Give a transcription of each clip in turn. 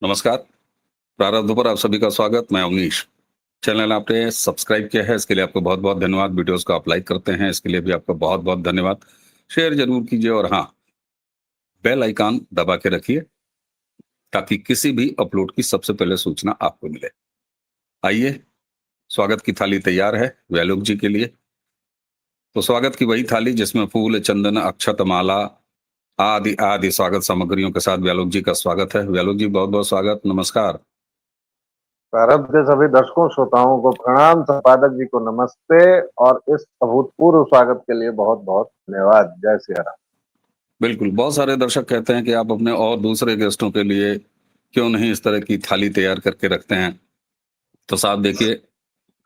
नमस्कार। प्रारब्ध पर आप सभी का स्वागत। मैं अवनीश। चैनल आपने सब्सक्राइब किया है, इसके लिए आपको बहुत बहुत धन्यवाद। वीडियोस को आप लाइक करते हैं, इसके लिए भी आपका बहुत बहुत धन्यवाद। शेयर जरूर कीजिए और हाँ, बेल आइकन दबा के रखिए ताकि किसी भी अपलोड की सबसे पहले सूचना आपको मिले। आइए, स्वागत की थाली तैयार है व्यालोक जी के लिए। तो स्वागत की वही थाली जिसमें फूल, चंदन, अक्षत, माला आदि आदि स्वागत सामग्रियों के साथ व्यालोक जी का स्वागत है। व्यालोक जी बहुत बहुत स्वागत, नमस्कार। प्रारब्ध के सभी दर्शकों श्रोताओं को प्रणाम, संपादक जी को नमस्ते और इस अभूतपूर्व स्वागत के लिए बहुत बहुत धन्यवाद। जय सिया राम। बिल्कुल, बहुत सारे दर्शक कहते हैं कि आप अपने और दूसरे गेस्टों के लिए क्यों नहीं इस तरह की थाली तैयार करके रखते हैं। तो साहब देखिए,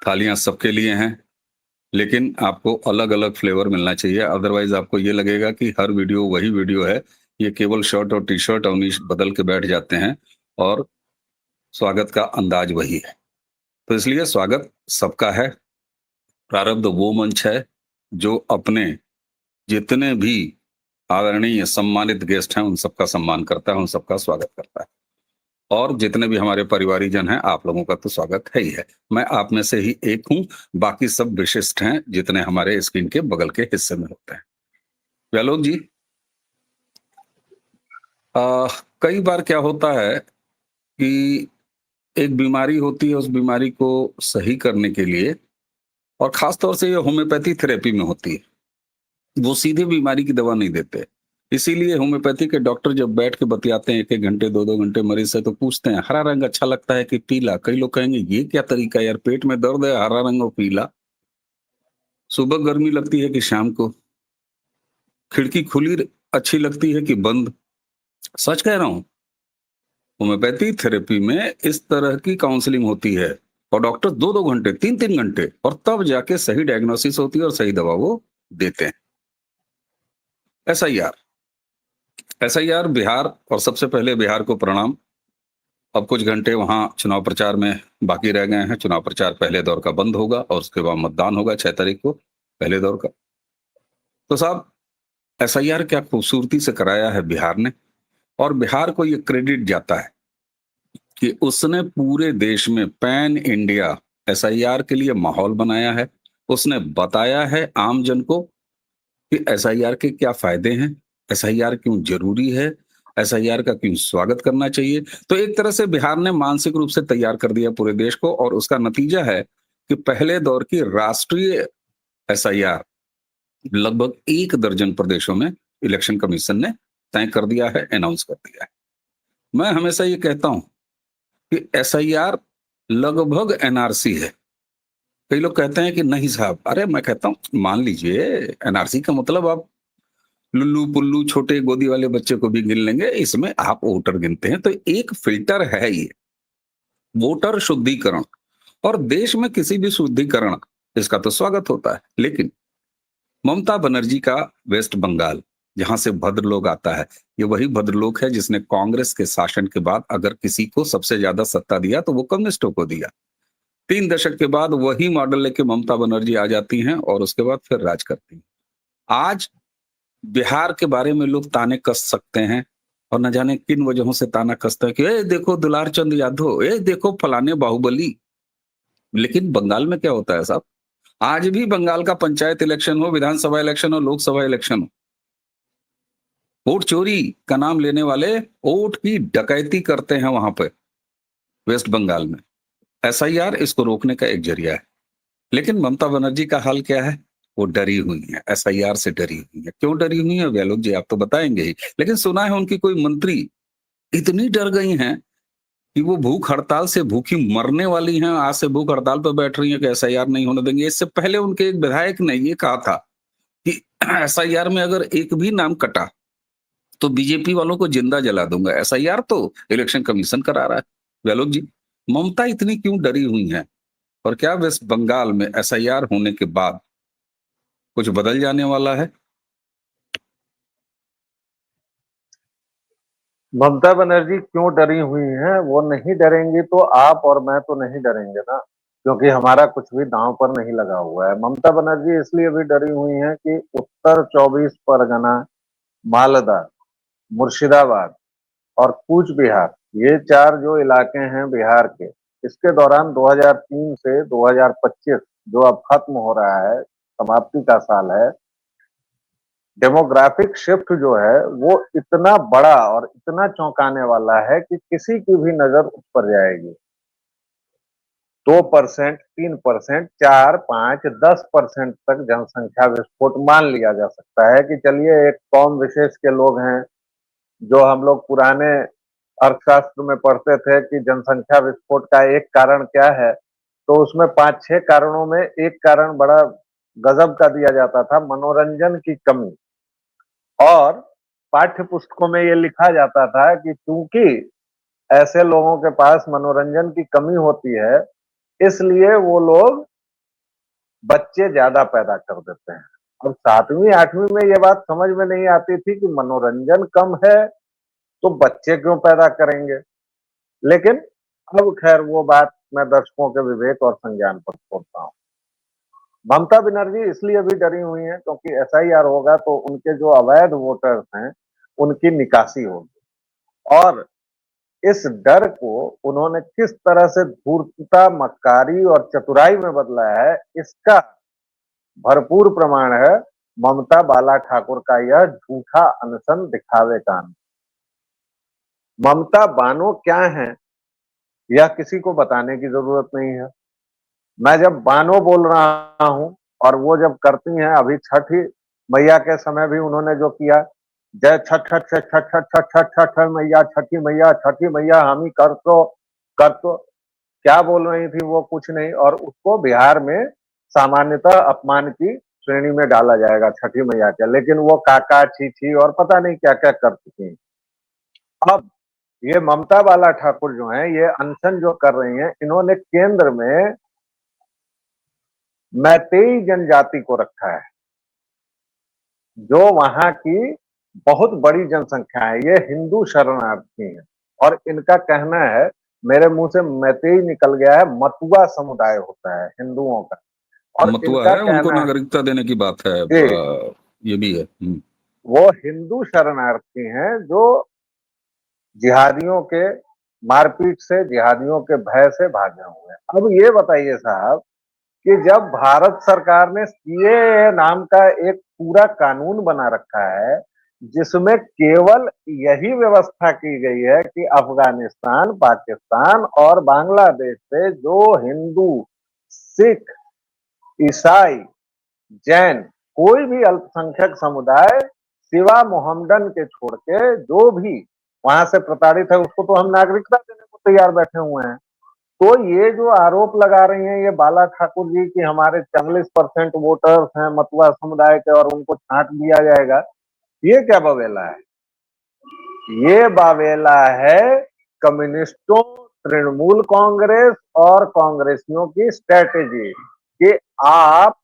थालियाँ सबके लिए हैं, लेकिन आपको अलग-अलग फ्लेवर मिलना चाहिए, अदरवाइज़ आपको ये लगेगा कि हर वीडियो वही वीडियो है। ये केवल शर्ट और टी-शर्ट अवनीश बदल के बैठ जाते हैं और स्वागत का अंदाज वही है। तो इसलिए स्वागत सबका है। प्रारब्ध वो मंच है जो अपने जितने भी आदरणीय सम्मानित गेस्ट हैं उन सबका सम्मान करता है, उन सबका स्वागत करता है। और जितने भी हमारे परिवारीजन हैं, आप लोगों का तो स्वागत है ही है। मैं आप में से ही एक हूँ, बाकी सब विशिष्ट हैं जितने हमारे स्क्रीन के बगल के हिस्से में होते हैं। व्यालोक जी, कई बार क्या होता है कि एक बीमारी होती है, उस बीमारी को सही करने के लिए और खास तौर से ये होम्योपैथी थेरेपी में होती है। वो सीधे बीमारी की दवा नहीं देते। इसीलिए होम्योपैथी के डॉक्टर जब बैठ के बतियाते हैं 1-1 घंटे, 2-2 घंटे मरीज से, तो पूछते हैं, हरा रंग अच्छा लगता है कि पीला? कई लोग कहेंगे, ये क्या तरीका है यार, पेट में दर्द है, हरा रंग और पीला? सुबह गर्मी लगती है कि शाम को? खिड़की खुली अच्छी लगती है कि बंद? सच कह रहा हूँ। होम्योपैथी थेरेपी में इस तरह की काउंसलिंग होती है और डॉक्टर 2-2 घंटे, 3-3 घंटे, और तब जाके सही डायग्नोसिस होती है और सही दवा वो देते हैं। एसआईआर, एसआईआर बिहार, और सबसे पहले बिहार को प्रणाम। अब कुछ घंटे वहां चुनाव प्रचार में बाकी रह गए हैं। चुनाव प्रचार पहले दौर का बंद होगा और उसके बाद मतदान होगा 6 तारीख को, पहले दौर का। तो साहब, एसआईआर क्या खूबसूरती से कराया है बिहार ने, और बिहार को ये क्रेडिट जाता है कि उसने पूरे देश में पैन इंडिया एसआईआर के लिए माहौल बनाया है। उसने बताया है आम जन को कि एसआईआर के क्या फायदे हैं, एसआईआर क्यों जरूरी है, एसआईआर का क्यों स्वागत करना चाहिए। तो एक तरह से बिहार ने मानसिक रूप से तैयार कर दिया पूरे देश को, और उसका नतीजा है कि पहले दौर की राष्ट्रीय एसआईआर लगभग 1 दर्जन प्रदेशों में इलेक्शन कमीशन ने तय कर दिया है, अनाउंस कर दिया है। मैं हमेशा ये कहता हूं कि एसआईआर लगभग एनआरसी है। कई लोग कहते हैं कि नहीं साहब, अरे मैं कहता हूं मान लीजिए एनआरसी का मतलब आप लुल्लू पुल्लू छोटे गोदी वाले बच्चे को भी गिन लेंगे, इसमें आप वोटर गिनते हैं, तो एक फिल्टर है ये, वोटर शुद्धिकरण। और देश में किसी भी शुद्धिकरण, इसका तो स्वागत होता है। लेकिन ममता बनर्जी का वेस्ट बंगाल, जहां से भद्रलोक आता है, ये वही भद्रलोक है जिसने कांग्रेस के शासन के बाद अगर किसी को सबसे ज्यादा सत्ता दिया तो वो कम्युनिस्टों को दिया। 3 दशक के बाद वही मॉडल लेके ममता बनर्जी आ जाती हैं और उसके बाद फिर राज करती हैं। आज बिहार के बारे में लोग ताने कस सकते हैं और न जाने किन वजहों से ताना कसते हैं कि ए देखो दुलार चंद यादव, ए देखो फलाने बाहुबली। लेकिन बंगाल में क्या होता है साहब? आज भी बंगाल का पंचायत इलेक्शन हो, विधानसभा इलेक्शन हो, लोकसभा इलेक्शन हो, वोट चोरी का नाम लेने वाले वोट की डकैती करते हैं वहां पे, वेस्ट बंगाल में। एसआईआर इसको रोकने का एक जरिया है। लेकिन ममता बनर्जी का हाल क्या है? वो डरी हुई है, एसआईआर से डरी हुई है। क्यों डरी हुई है व्यालोक जी, आप तो बताएंगे ही। लेकिन सुना है उनकी कोई मंत्री इतनी डर गई हैं कि वो भूख हड़ताल से भूखी मरने वाली हैं, आज से भूख हड़ताल पर बैठ रही हैं कि एसआईआर नहीं होने देंगे। इससे पहले उनके एक विधायक ने ये कहा था कि एसआईआर में अगर एक भी नाम कटा तो बीजेपी वालों को जिंदा जला दूंगा। एसआईआर तो इलेक्शन कमीशन करा रहा है। व्यालोक जी, ममता इतनी क्यों डरी हुई हैं, और क्या वेस्ट बंगाल में एसआईआर होने के बाद कुछ बदल जाने वाला है? ममता बनर्जी क्यों डरी हुई हैं? वो नहीं डरेंगी तो आप और मैं तो नहीं डरेंगे ना, क्योंकि हमारा कुछ भी दांव पर नहीं लगा हुआ है। ममता बनर्जी इसलिए भी डरी हुई हैं कि उत्तर 24 परगना, मालदा, मुर्शिदाबाद और कूच बिहार ये 4 जो इलाके हैं बिहार के, इसके दौरान 2003 से 2025 जो अब खत्म हो रहा है, समाप्ति का साल है, डेमोग्राफिक शिफ्ट जो है वो इतना बड़ा और इतना चौंकाने वाला है कि किसी की भी नजर उस पर जाएगी। 2%, 3%, 4, 5, 10% तक जनसंख्या विस्फोट मान लिया जा सकता है कि चलिए एक कौम विशेष के लोग हैं, जो हम लोग पुराने अर्थशास्त्र में पढ़ते थे कि जनसंख्या विस्फोट का एक कारण क्या है, तो उसमें 5-6 कारणों में एक कारण बड़ा गजब का दिया जाता था, मनोरंजन की कमी। और पाठ्य पुस्तकों में ये लिखा जाता था कि चूंकि ऐसे लोगों के पास मनोरंजन की कमी होती है, इसलिए वो लोग बच्चे ज्यादा पैदा कर देते हैं। अब 7वीं 8वीं में ये बात समझ में नहीं आती थी कि मनोरंजन कम है तो बच्चे क्यों पैदा करेंगे। लेकिन अब खैर वो बात मैं दर्शकों के विवेक और संज्ञान पर छोड़ता हूँ। ममता बनर्जी इसलिए भी डरी हुई हैं क्योंकि एसआईआर होगा तो उनके जो अवैध वोटर्स हैं उनकी निकासी होगी। और इस डर को उन्होंने किस तरह से धूर्तता, मक्कारी और चतुराई में बदला है, इसका भरपूर प्रमाण है ममता बाला ठाकुर का यह झूठा अनशन दिखावे का अनशन। ममता बानो क्या है यह किसी को बताने की जरूरत नहीं है। मैं जब बानो बोल रहा हूं और वो जब करती हैं, अभी छठ ही मैया के समय भी उन्होंने जो किया, जय छठ छठ छठ छठ छठ छठ छठ छठ मैया, छठी मैया हम ही कर तो क्या बोल रही थी वो, कुछ नहीं। और उसको बिहार में सामान्यतः अपमान की श्रेणी में डाला जाएगा छठी मैया के, लेकिन वो काका छी छी और पता नहीं क्या क्या कर चुकी। अब ये ममता बाला ठाकुर जो है ये अनशन जो कर रही हैं, इन्होंने केंद्र में मैतेई जनजाति को रखा है, जो वहां की बहुत बड़ी जनसंख्या है। ये हिंदू शरणार्थी हैं और इनका कहना है, मेरे मुंह से मैतेई निकल गया है, मतुआ समुदाय होता है हिंदुओं का। और मतुआ इनका है, उनको कहना है नागरिकता देने की बात है। कि ये भी है। वो हिंदू शरणार्थी हैं जो जिहादियों के मारपीट से, जिहादियों के भय से भागे हुए हैं। अब ये बताइए साहब कि जब भारत सरकार ने सीएए नाम का एक पूरा कानून बना रखा है, जिसमें केवल यही व्यवस्था की गई है कि अफगानिस्तान, पाकिस्तान और बांग्लादेश से जो हिंदू, सिख, ईसाई, जैन, कोई भी अल्पसंख्यक समुदाय सिवा मोहम्मदन के छोड़ के जो भी वहां से प्रताड़ित है, उसको तो हम नागरिकता देने को तैयार बैठे हुए हैं। तो ये जो आरोप लगा रही हैं ये बाला ठाकुर जी कि हमारे 40% वोटर्स हैं मतुआ समुदाय के और उनको छांट दिया जाएगा, ये क्या बवेला है? ये बावेला है कम्युनिस्टों, तृणमूल कांग्रेस और कांग्रेसियों की स्ट्रेटेजी कि आप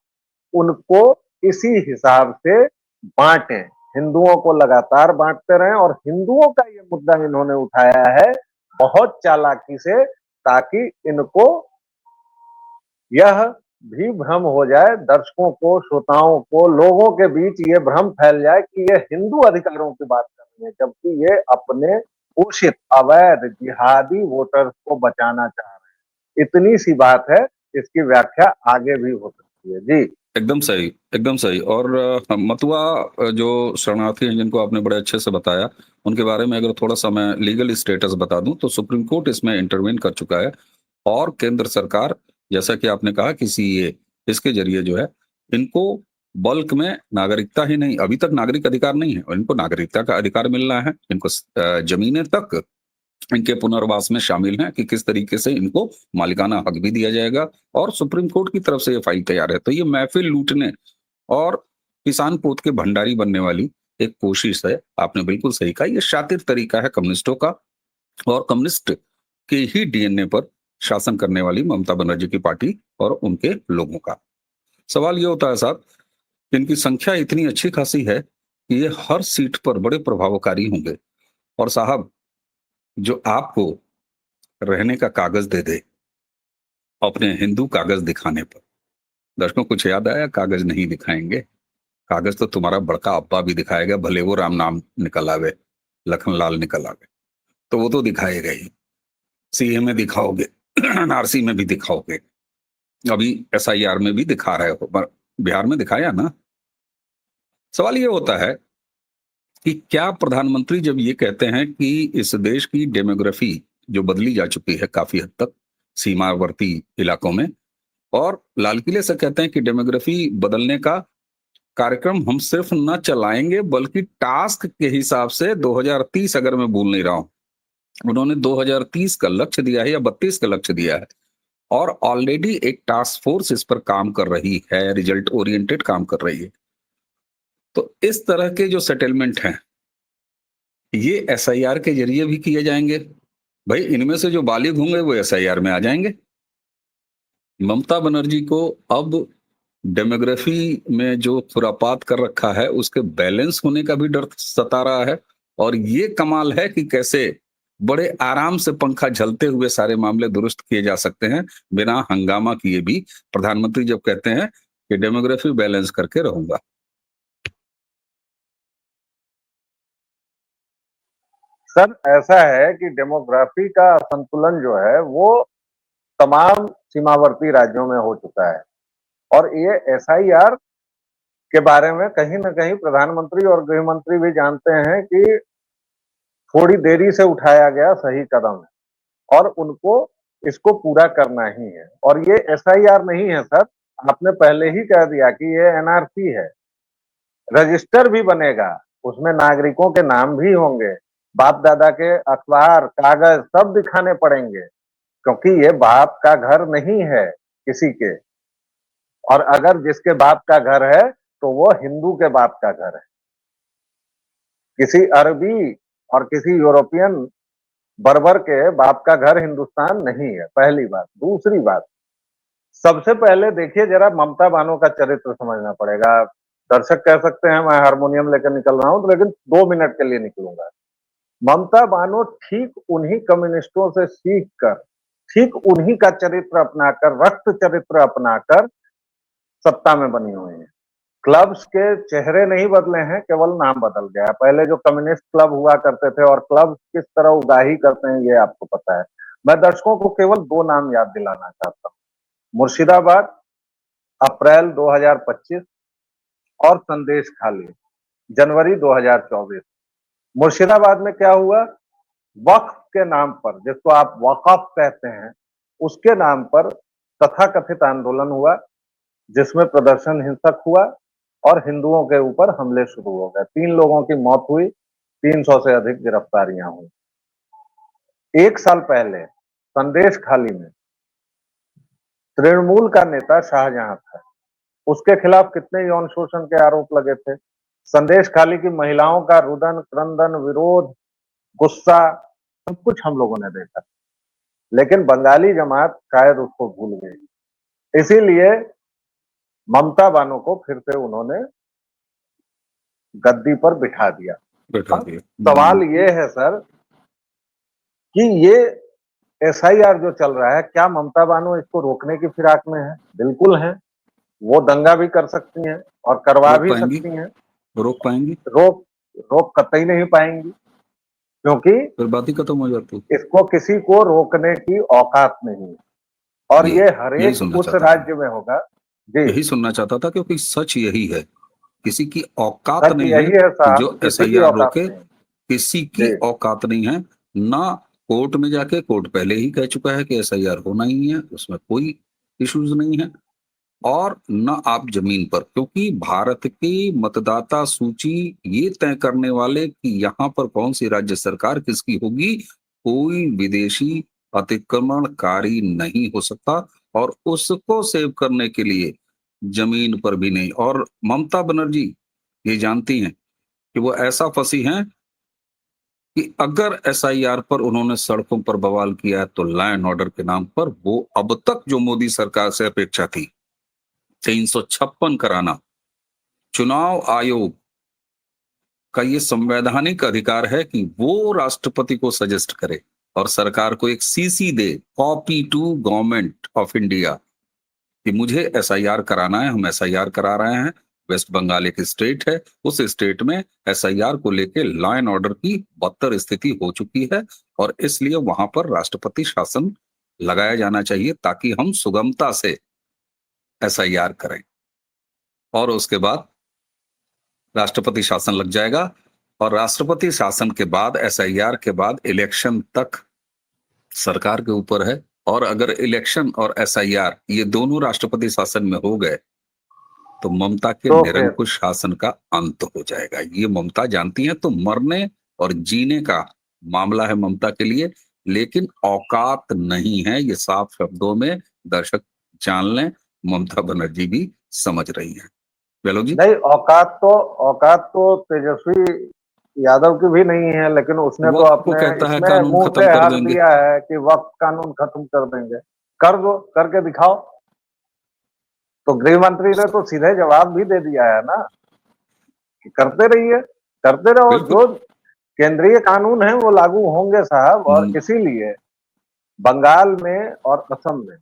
उनको इसी हिसाब से बांटें, हिंदुओं को लगातार बांटते रहें। और हिंदुओं का ये मुद्दा इन्होंने उठाया है बहुत चालाकी से, ताकि इनको यह भी भ्रम हो जाए, दर्शकों को, श्रोताओं को, लोगों के बीच ये भ्रम फैल जाए कि ये हिंदू अधिकारों की बात कर रही है, जबकि ये अपने घोषित अवैध जिहादी वोटर्स को बचाना चाह रहे हैं। इतनी सी बात है, इसकी व्याख्या आगे भी हो सकती है। जी एकदम सही, एकदम सही। और मतुआ जो शरणार्थी हैं जिनको आपने बड़े अच्छे से बताया, उनके बारे में अगर थोड़ा-सा मैं लीगल स्टेटस बता दूँ तो सुप्रीम कोर्ट इसमें इंटरवेन कर चुका है और केंद्र सरकार, जैसा कि आपने कहा कि सीएए, इसके ज़रिए जो है, इनको बल्क में नागरिकता ही नहीं, अभी तक नागरिक अधिकार नहीं है और इनको नागरिकता का अधिकार मिलना है। इनको ज़मीनें तक इनके पुनर्वास में शामिल हैं कि किस तरीके से इनको मालिकाना हक भी दिया जाएगा और सुप्रीम कोर्ट की तरफ से ये फाइल तैयार है। तो ये महफ़िल लूटने और किसान पोत के भंडारी बनने वाली एक कोशिश है। आपने बिल्कुल सही कहा, ये शातिर तरीका है कम्युनिस्टों का और कम्युनिस्ट के ही डीएनए पर शासन करने वाली ममता बनर्जी की पार्टी और उनके लोगों का। सवाल ये होता है साहब, इनकी संख्या इतनी अच्छी खासी है कि ये हर सीट पर बड़े प्रभावकारी होंगे और साहब, जो आपको रहने का कागज़ दे दे, अपने हिंदू कागज़ दिखाने पर। दर्शकों कुछ याद आया? कागज़ नहीं दिखाएँगे, कागज़ तो तुम्हारा बड़का अब्बा भी दिखाएगा, भले वो राम नाम निकल आवे, लखनलाल निकल आवे। तो वो तो दिखाएगा ही, सीए में दिखाओगे, एनआरसी में भी दिखाओगे, अभी एसआईआर में भी दिखा रहे हो, पर बिहार में दिखाया ना। सवाल ये होता है कि क्या प्रधानमंत्री जब ये कहते हैं कि इस देश की डेमोग्राफी जो बदली जा चुकी है काफी हद तक सीमावर्ती इलाकों में, और लाल किले से कहते हैं कि डेमोग्राफी बदलने का कार्यक्रम हम सिर्फ न चलाएंगे बल्कि टास्क के हिसाब से 2030, अगर मैं भूल नहीं रहा हूं, उन्होंने 2030 का लक्ष्य दिया है या 32 का लक्ष्य दिया है, और ऑलरेडी एक टास्क फोर्स इस पर काम कर रही है, रिजल्ट ओरिएंटेड काम कर रही है। तो इस तरह के जो सेटलमेंट हैं ये एसआईआर के जरिए भी किए जाएंगे। भाई इनमें से जो बालिग होंगे वो एसआईआर में आ जाएंगे। ममता बनर्जी को अब डेमोग्राफी में जो खुरापात कर रखा है उसके बैलेंस होने का भी डर सता रहा है। और ये कमाल है कि कैसे बड़े आराम से पंखा झलते हुए सारे मामले दुरुस्त किए जा सकते हैं बिना हंगामा किए भी, प्रधानमंत्री जब कहते हैं कि डेमोग्राफी बैलेंस करके रहूंगा। सर ऐसा है कि डेमोग्राफी का संतुलन जो है वो तमाम सीमावर्ती राज्यों में हो चुका है, और ये एसआईआर के बारे में कहीं ना कहीं प्रधानमंत्री और गृह मंत्री भी जानते हैं कि थोड़ी देरी से उठाया गया सही कदम है, और उनको इसको पूरा करना ही है। और ये एसआईआर नहीं है सर, आपने पहले ही कह दिया कि ये एनआरसी है। रजिस्टर भी बनेगा, उसमें नागरिकों के नाम भी होंगे, बाप दादा के अखबार कागज सब दिखाने पड़ेंगे, क्योंकि ये बाप का घर नहीं है किसी के। और अगर जिसके बाप का घर है तो वो हिंदू के बाप का घर है, किसी अरबी और किसी यूरोपियन बर्बर के बाप का घर हिंदुस्तान नहीं है, पहली बात। दूसरी बात, सबसे पहले देखिए जरा ममता बानो का चरित्र समझना पड़ेगा। दर्शक कह सकते हैं मैं हारमोनियम लेकर निकल रहा हूं, तो लेकिन 2 मिनट के लिए निकलूंगा। ममता बानो ठीक उन्हीं कम्युनिस्टों से सीख कर, ठीक उन्हीं का चरित्र अपनाकर, रक्त चरित्र अपनाकर सत्ता में बनी हुई है। क्लब्स के चेहरे नहीं बदले हैं, केवल नाम बदल गया। पहले जो कम्युनिस्ट क्लब हुआ करते थे, और क्लब किस तरह उगाही करते हैं ये आपको पता है। मैं दर्शकों को केवल 2 नाम याद दिलाना चाहता हूँ, मुर्शिदाबाद अप्रैल 2025 और संदेश खाली जनवरी 2024। मुर्शिदाबाद में क्या हुआ, वक्फ के नाम पर, जिसको आप वक़फ़ कहते हैं, उसके नाम पर तथाकथित आंदोलन हुआ, जिसमें प्रदर्शन हिंसक हुआ और हिंदुओं के ऊपर हमले शुरू हो गए। 3 लोगों की मौत हुई, 300 से अधिक गिरफ्तारियां हुई। 1 साल पहले संदेश खाली में तृणमूल का नेता शाहजहां था, उसके खिलाफ कितने यौन शोषण के आरोप लगे थे। संदेश खाली की महिलाओं का रुदन क्रंदन, विरोध, गुस्सा, सब कुछ हम लोगों ने देखा, लेकिन बंगाली जमात शायद उसको भूल गई। इसीलिए ममता बानो को फिर से उन्होंने गद्दी पर बिठा दिया। बैठा अब दिया। सवाल ये है सर कि ये एसआईआर जो चल रहा है, क्या ममता बानो इसको रोकने की फिराक में है? बिल्कुल है। वो दंगा भी कर सकती हैं और करवा रोक भी पाएंगी? सकती हैं। रोक पाएंगी? रोक रोक कतई नहीं पाएंगी, क्योंकि फिर बात ही खत्म हो जाती। इसको किसी को रोकने की औकात नहीं है, और ये ये यही हरेक सुनना उस चाहता था, राज्य में होगा। जी, यही सुनना चाहता था, क्योंकि सच यही है, किसी की औकात सच नहीं है यही है कि साहब, जो किसी की एसआईआर औकात रोके। नहीं। किसी की जी, औकात नहीं है ना। कोर्ट में जाके, कोर्ट पहले ही कह चुका है कि एसआईआर होना ही है, उसमें कोई इश्यूज नहीं है। और न आप जमीन पर, क्योंकि भारत की मतदाता सूची ये तय करने वाले कि यहाँ पर कौन सी राज्य सरकार किसकी होगी, कोई विदेशी अतिक्रमणकारी नहीं हो सकता, और उसको सेव करने के लिए जमीन पर भी नहीं। और ममता बनर्जी ये जानती हैं कि वो ऐसा फंसी हैं कि अगर एसआईआर पर उन्होंने सड़कों पर बवाल किया है तो लॉ एंड ऑर्डर के नाम पर वो अब तक जो मोदी सरकार से अपेक्षा थी 356 कराना, चुनाव आयोग का ये संवैधानिक अधिकार है कि वो राष्ट्रपति को सजेस्ट करे और सरकार को एक सीसी दे, copy to government of India, कि मुझे एसआईआर कराना है, हम एसआईआर करा रहे हैं, वेस्ट बंगाल एक स्टेट है, उस स्टेट में एसआईआर को लेके लॉ एंड ऑर्डर की बदतर स्थिति हो चुकी है और इसलिए वहां पर राष्ट्रपति शासन लगाया जाना चाहिए ताकि हम सुगमता से एसआईआर करें और उसके बाद राष्ट्रपति शासन लग जाएगा और राष्ट्रपति शासन के बाद एसआईआर के बाद इलेक्शन तक सरकार के ऊपर है। और अगर इलेक्शन और एसआईआर ये दोनों राष्ट्रपति शासन में हो गए तो ममता के तो फिर निरंकुश शासन का अंत हो जाएगा। ये ममता जानती हैं, तो मरने और जीने का मामला है ममता के लिए, लेकिन औकात नहीं है, ये साफ शब्दों में दर्शक जान लें, ममता बनर्जी भी समझ रही है। वेलो जी, नहीं, औकात तो तेजस्वी यादव की भी नहीं है, लेकिन उसने तो वक्त को अपने कहता है इसमें कानून मुंह खत्म पे कर हक देंगे। दिया है कि वक्त कानून खत्म कर देंगे। कर दो, करके दिखाओ। तो गृह मंत्री ने तो सीधे जवाब भी दे दिया है ना कि करते रहिए, करते रहो, बिल्कुल। जो केंद्रीय कानून है वो लागू होंगे साहब। और इसीलिए बंगाल में और असम में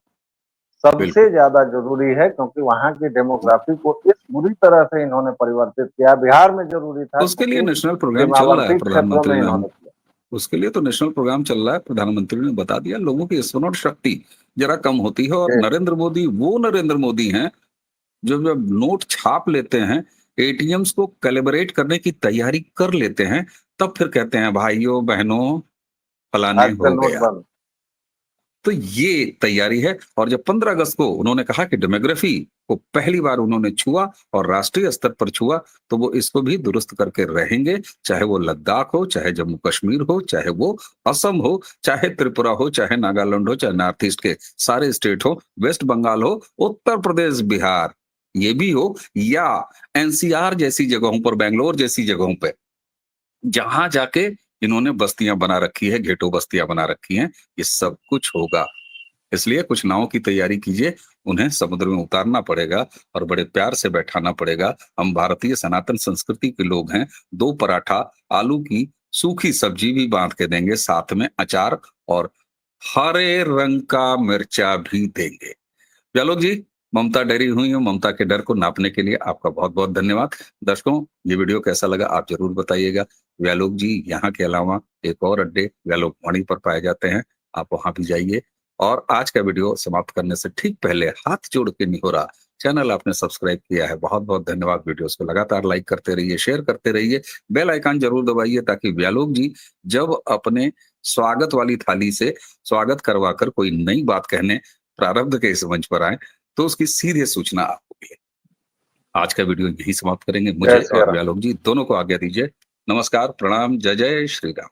सबसे बिल्कुल ज्यादा जरूरी है, क्योंकि वहां की डेमोग्राफी को इस बुरी तरह से इन्होंने परिवर्तित किया। बिहार में जरूरी था उसके लिए क्योंकि नेशनल प्रोग्राम चल रहा है सीमावर्ती क्षेत्रों में प्रधानमंत्री ने, इन्होंने किया। उसके लिए तो नेशनल प्रोग्राम चल रहा है। प्रधानमंत्री ने बता दिया, लोगों की स्मरण शक्ति जरा कम होती है और जी, नरेंद्र मोदी वो नरेंद्र मोदी हैं जो जब नोट छाप लेते हैं, एटीएम्स को कैलिब्रेट करने की तैयारी कर लेते हैं, तब फिर कहते हैं भाइयों बहनों फलाने आज से हो नोट गया। बंद। तो ये तैयारी है। और जब 15 अगस्त को उन्होंने कहा कि डेमोग्राफी को पहली बार उन्होंने छुआ और राष्ट्रीय स्तर पर छुआ, तो वो इसको भी दुरुस्त करके रहेंगे, चाहे वो लद्दाख हो, चाहे जम्मू कश्मीर हो, चाहे वो असम हो, चाहे त्रिपुरा हो, चाहे नागालैंड हो, चाहे नॉर्थ ईस्ट के सारे स्टेट हो, वेस्ट बंगाल हो, उत्तर प्रदेश, बिहार ये भी हो, या एनसीआर जैसी जगहों पर, बैंगलोर जैसी जगहों पे जहां जाके इन्होंने बस्तियां बना रखी है, घेटो बस्तियां बना रखी हैं, ये सब कुछ होगा। इसलिए कुछ नावों की तैयारी कीजिए, उन्हें समुद्र में उतारना पड़ेगा और बड़े प्यार से बैठाना पड़ेगा। हम भारतीय सनातन संस्कृति के लोग हैं, 2 पराठा, आलू की सूखी सब्जी भी बांध के देंगे, साथ में अचार और हरे रंग का मिर्चा भी देंगे। व्यालोक जी, ममता डरी हुई है, ममता के डर को नापने के लिए आपका बहुत-बहुत धन्यवाद। दर्शकों, ये वीडियो कैसा लगा आप ज़रूर बताइएगा। व्यालोक जी यहाँ के अलावा एक और अड्डे व्यालोक वाणी पर पाए जाते हैं, आप वहाँ भी जाइए। और आज का वीडियो समाप्त करने से ठीक पहले हाथ जोड़ के निहोरा, चैनल आपने सब्सक्राइब किया है, बहुत-बहुत धन्यवाद। वीडियोस को लगातार लाइक करते रहिए, शेयर करते रहिए, बेल आइकन ज़रूर दबाइए ताकि व्यालोक जी जब अपने स्वागत वाली थाली से स्वागत करवाकर कोई नई बात कहने प्रारब्ध के इस मंच पर आए, तो उसकी सीधे सूचना आपको मिले। आज का वीडियो यहीं समाप्त करेंगे। जय मुझे सिया और राम। व्यालोक जी दोनों को आज्ञा दीजिए। नमस्कार, प्रणाम, जय जय श्री राम।